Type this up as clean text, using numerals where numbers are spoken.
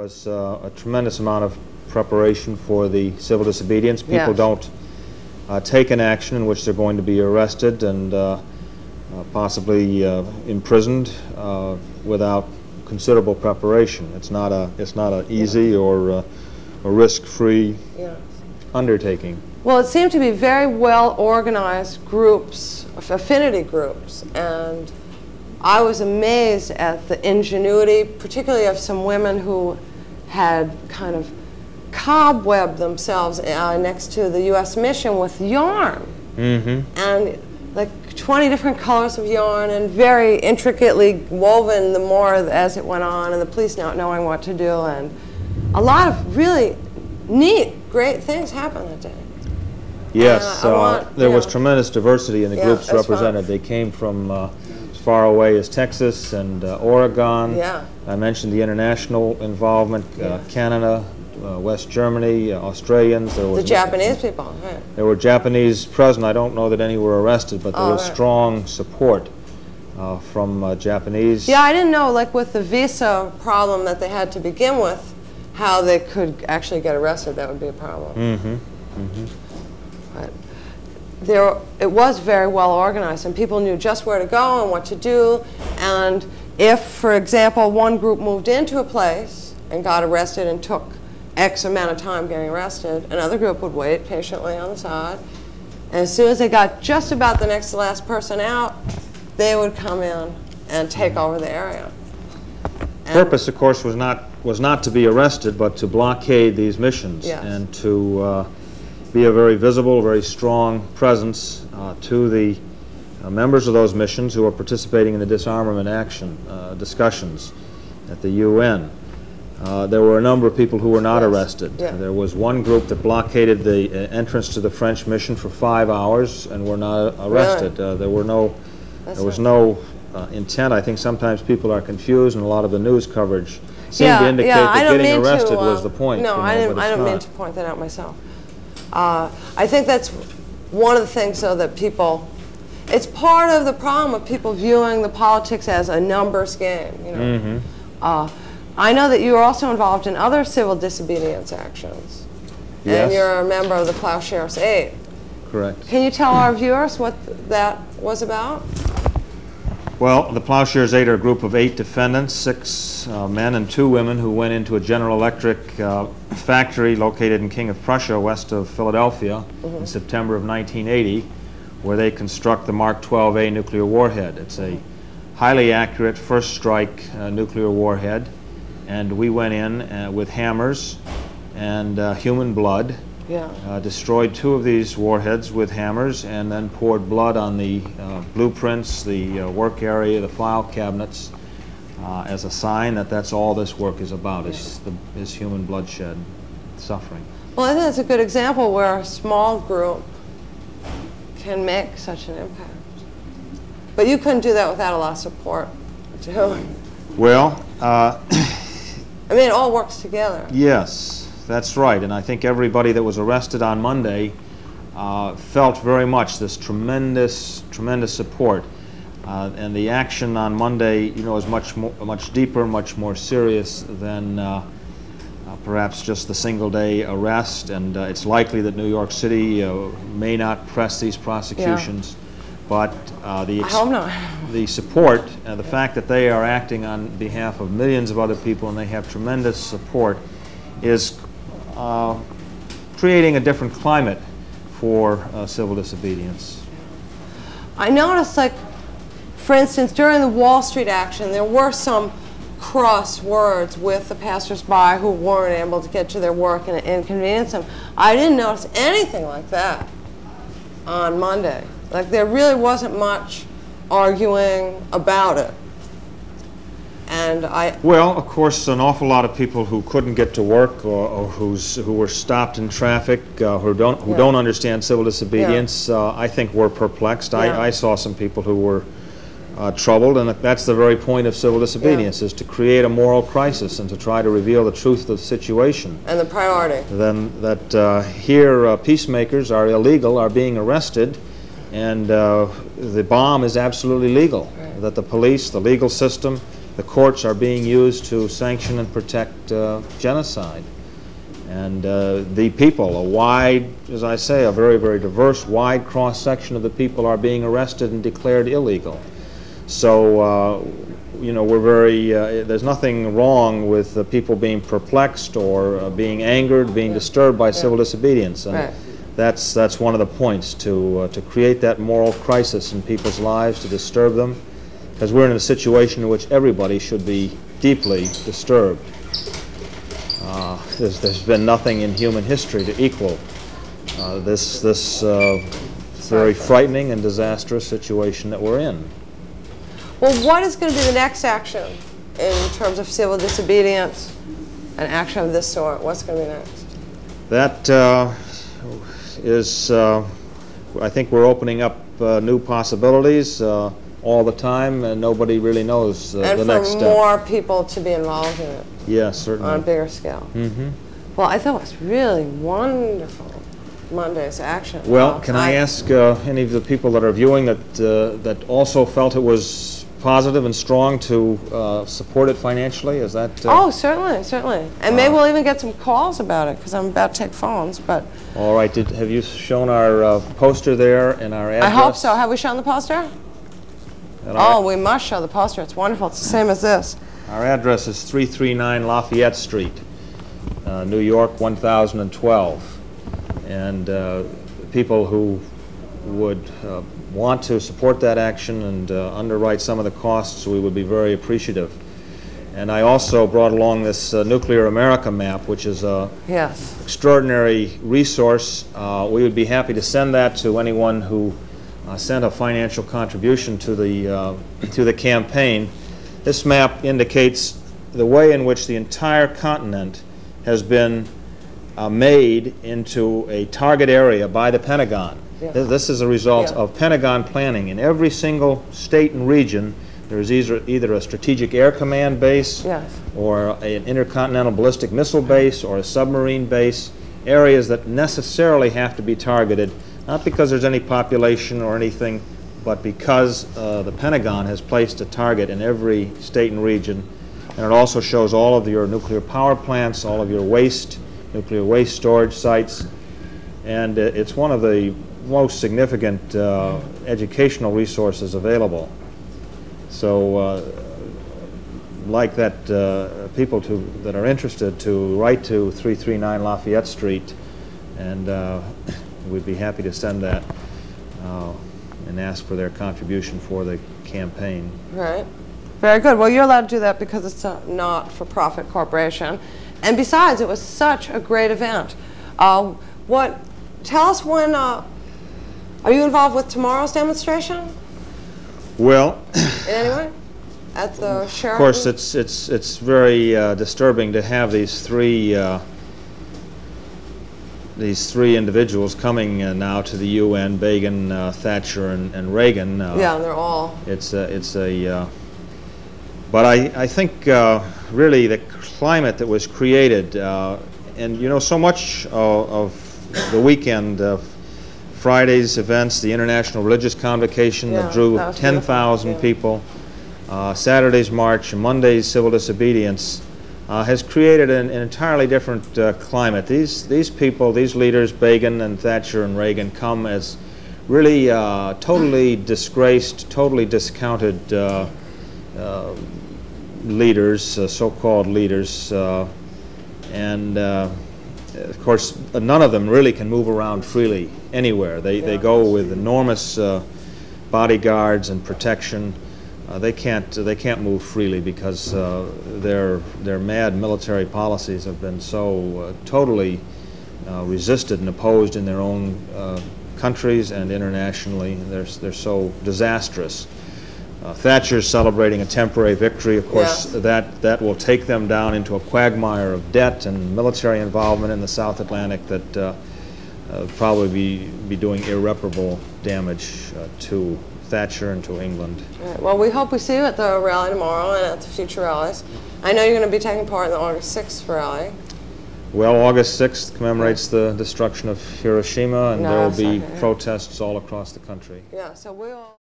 was a tremendous amount of preparation for the civil disobedience. People don't take an action in which they're going to be arrested and possibly imprisoned without considerable preparation. It's not a easy or a risk-free undertaking. Well, it seemed to be very well organized groups, affinity groups, and I was amazed at the ingenuity, particularly of some women who had kind of cobwebbed themselves next to the U.S. mission with yarn. And like 20 different colors of yarn and very intricately woven the more as it went on, and the police not knowing what to do, and a lot of really neat, great things happened that day. Yes, there was tremendous diversity in the groups represented. They came from as far away as Texas and Oregon. I mentioned the international involvement, Canada, West Germany, Australians. There was the Japanese people. There were Japanese present. I don't know that any were arrested, but there was strong support from Japanese. Yeah, I didn't know, like with the visa problem that they had to begin with, how they could actually get arrested. That would be a problem. But it was very well organized, and people knew just where to go and what to do. And if, for example, one group moved into a place and got arrested and took X amount of time getting arrested, another group would wait patiently on the side. And as soon as they got just about the next to last person out, they would come in and take over the area. The purpose, of course, was not to be arrested, but to blockade these missions and to be a very visible, very strong presence to the members of those missions who are participating in the disarmament action discussions at the UN. There were a number of people who were not arrested. There was one group that blockaded the entrance to the French mission for 5 hours and were not arrested. There was no intent. I think sometimes people are confused, and a lot of the news coverage seemed to indicate that getting arrested was the point. No, I don't mean to point that out myself. I think that's one of the things, though, that people, it's part of the problem of people viewing the politics as a numbers game. You know? I know that you are also involved in other civil disobedience actions. And you're a member of the Plowshares 8. Correct. Can you tell our viewers what that was about? Well, the Plowshares 8 are a group of 8 defendants, 6 men and 2 women, who went into a General Electric factory located in King of Prussia, west of Philadelphia, in September of 1980, where they construct the Mark 12A nuclear warhead. It's a highly accurate first strike nuclear warhead, and we went in with hammers and human blood, destroyed 2 of these warheads with hammers, and then poured blood on the blueprints, the work area, the file cabinets, as a sign that that's all this work is about, is human bloodshed, suffering. Well, I think that's a good example where a small group can make such an impact. But you couldn't do that without a lot of support, too. Well, I mean, it all works together. Yes. That's right, and I think everybody that was arrested on Monday felt very much this tremendous support. And the action on Monday, you know, is much deeper, much more serious than perhaps just the single-day arrest. And it's likely that New York City may not press these prosecutions, but I hope not. The support, the fact that they are acting on behalf of millions of other people and they have tremendous support, is creating a different climate for civil disobedience. I noticed, like, for instance, during the Wall Street action, there were some cross words with the passers-by who weren't able to get to their work and inconvenience them. I didn't notice anything like that on Monday. Like, there really wasn't much arguing about it. And well, of course, an awful lot of people who couldn't get to work or who were stopped in traffic, who don't understand civil disobedience, I think were perplexed. I saw some people who were troubled, and that's the very point of civil disobedience, is to create a moral crisis and to try to reveal the truth of the situation. And the priority. Then that here peacemakers are illegal, are being arrested, and the bomb is absolutely legal. That the police, the legal system, the courts are being used to sanction and protect genocide. And the people, a wide, as I say, a very, very diverse, wide cross-section of the people are being arrested and declared illegal. So, you know, we're very, there's nothing wrong with people being perplexed or being angered, being disturbed by civil disobedience. And that's one of the points, to create that moral crisis in people's lives, to disturb them, because we're in a situation in which everybody should be deeply disturbed. There's been nothing in human history to equal this very frightening and disastrous situation that we're in. Well, what is going to be the next action in terms of civil disobedience and action of this sort? What's going to be next? That is, I think we're opening up new possibilities all the time, and nobody really knows the next step. And for more people to be involved in it. Yes, certainly. On a bigger scale. Mm-hmm. Well, I thought it was really wonderful, Monday's action. Well, can I ask any of the people that are viewing that also felt it was positive and strong to support it financially? Is that? Oh, certainly, certainly. And maybe we'll even get some calls about it, because I'm about to take phones. But all right. Have you shown our poster there and our address? I hope so. Have we shown the poster? Oh, we must show the poster. It's wonderful. It's the same as this. Our address is 339 Lafayette Street, New York 1012. And people who would want to support that action and underwrite some of the costs, we would be very appreciative. And I also brought along this Nuclear America map, which is a extraordinary resource. We would be happy to send that to anyone who sent a financial contribution to the campaign. This map indicates the way in which the entire continent has been made into a target area by the Pentagon. This is a result of Pentagon planning. In every single state and region, there is either a strategic air command base or an intercontinental ballistic missile base or a submarine base, areas that necessarily have to be targeted, not because there's any population or anything, but because the Pentagon has placed a target in every state and region. And it also shows all of your nuclear power plants, all of your nuclear waste storage sites. And it's one of the most significant educational resources available. So like that, people that are interested to write to 339 Lafayette Street, and we'd be happy to send that and ask for their contribution for the campaign. Right. Very good. Well, you're allowed to do that because it's a not-for-profit corporation. And besides, it was such a great event. Tell us when, are you involved with tomorrow's demonstration? Well, in any way? At the Sheraton? Of course, it's very disturbing to have these three individuals coming now to the UN: Begin, Thatcher, and Reagan. Yeah, and they're all. But I think really the climate that was created, and you know, so much of the weekend, Friday's events, the International Religious Convocation that drew 10,000 people, Saturday's march, and Monday's civil disobedience, has created an entirely different climate. These people, these leaders, Begin and Thatcher and Reagan, come as really totally disgraced, totally discounted leaders, so-called leaders, and of course none of them really can move around freely anywhere. They go with enormous bodyguards and protection. They can't move freely because their mad military policies have been so totally resisted and opposed in their own countries and internationally. They're so disastrous. Thatcher's celebrating a temporary victory. Of course, that will take them down into a quagmire of debt and military involvement in the South Atlantic that probably be doing irreparable damage to Thatcher and to England. Right. Well, we hope we see you at the rally tomorrow and at the future rallies. I know you're going to be taking part in the August 6th rally. Well, August 6th commemorates the destruction of Hiroshima, and there will be protests all across the country. Yeah, so we'll...